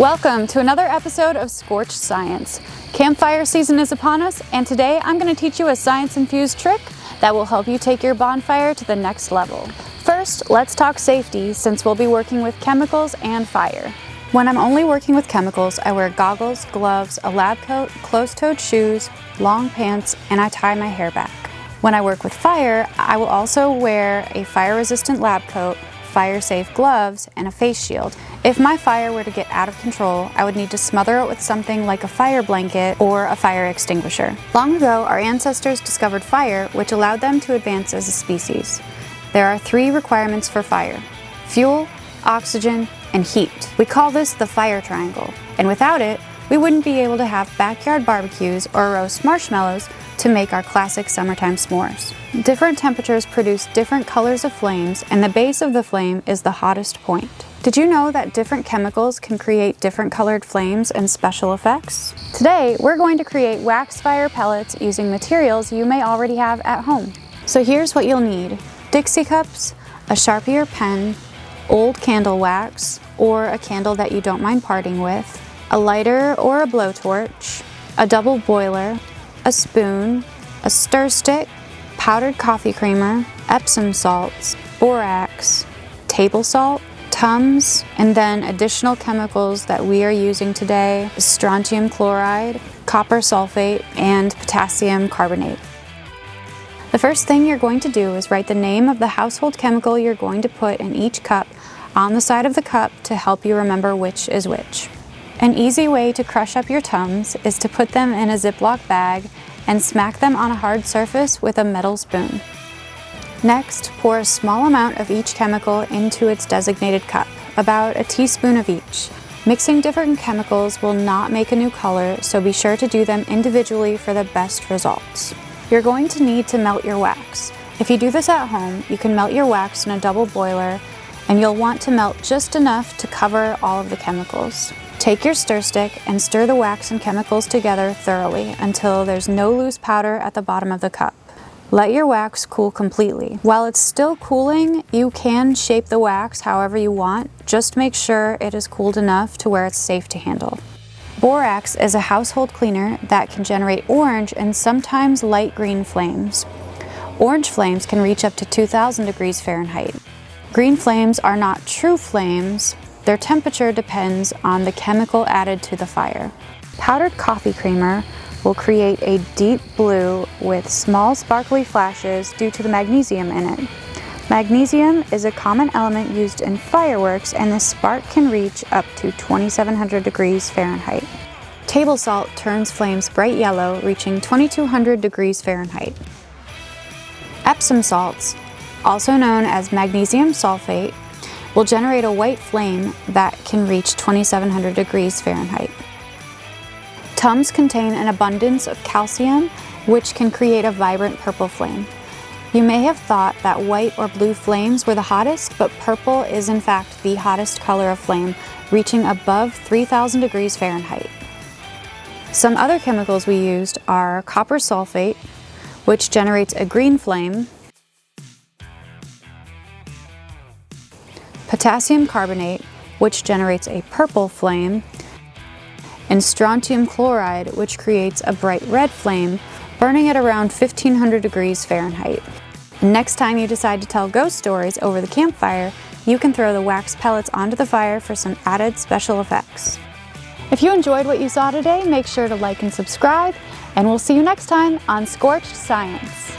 Welcome to another episode of Scorched Science. Campfire season is upon us, and today I'm going to teach you a science-infused trick that will help you take your bonfire to the next level. First, let's talk safety since we'll be working with chemicals and fire. When I'm only working with chemicals, I wear goggles, gloves, a lab coat, closed-toed shoes, long pants, and I tie my hair back. When I work with fire, I will also wear a fire-resistant lab coat, fire-safe gloves, and a face shield. If my fire were to get out of control, I would need to smother it with something like a fire blanket or a fire extinguisher. Long ago, our ancestors discovered fire, which allowed them to advance as a species. There are 3 requirements for fire: fuel, oxygen, and heat. We call this the fire triangle, and without it, we wouldn't be able to have backyard barbecues or roast marshmallows to make our classic summertime s'mores. Different temperatures produce different colors of flames, and the base of the flame is the hottest point. Did you know that different chemicals can create different colored flames and special effects? Today, we're going to create wax fire pellets using materials you may already have at home. So here's what you'll need: Dixie cups, a Sharpie or pen, old candle wax, or a candle that you don't mind parting with, a lighter or a blowtorch, a double boiler, a spoon, a stir stick, powdered coffee creamer, Epsom salts, borax, table salt, Tums, and then additional chemicals that we are using today: strontium chloride, copper sulfate, and potassium carbonate. The first thing you're going to do is write the name of the household chemical you're going to put in each cup on the side of the cup to help you remember which is which. An easy way to crush up your Tums is to put them in a Ziploc bag and smack them on a hard surface with a metal spoon. Next, pour a small amount of each chemical into its designated cup, about a teaspoon of each. Mixing different chemicals will not make a new color, so be sure to do them individually for the best results. You're going to need to melt your wax. If you do this at home, you can melt your wax in a double boiler, and you'll want to melt just enough to cover all of the chemicals. Take your stir stick and stir the wax and chemicals together thoroughly until there's no loose powder at the bottom of the cup. Let your wax cool completely. While it's still cooling, you can shape the wax however you want. Just make sure it is cooled enough to where it's safe to handle. Borax is a household cleaner that can generate orange and sometimes light green flames. Orange flames can reach up to 2,000 degrees Fahrenheit. Green flames are not true flames. Their temperature depends on the chemical added to the fire. Powdered coffee creamer will create a deep blue with small sparkly flashes due to the magnesium in it. Magnesium is a common element used in fireworks, and the spark can reach up to 2,700 degrees Fahrenheit. Table salt turns flames bright yellow, reaching 2,200 degrees Fahrenheit. Epsom salts, also known as magnesium sulfate, will generate a white flame that can reach 2,700 degrees Fahrenheit. Tums contain an abundance of calcium, which can create a vibrant purple flame. You may have thought that white or blue flames were the hottest, but purple is in fact the hottest color of flame, reaching above 3,000 degrees Fahrenheit. Some other chemicals we used are copper sulfate, which generates a green flame, potassium carbonate, which generates a purple flame, and strontium chloride, which creates a bright red flame, burning at around 1,500 degrees Fahrenheit. Next time you decide to tell ghost stories over the campfire, you can throw the wax pellets onto the fire for some added special effects. If you enjoyed what you saw today, make sure to like and subscribe, and we'll see you next time on Scorched Science.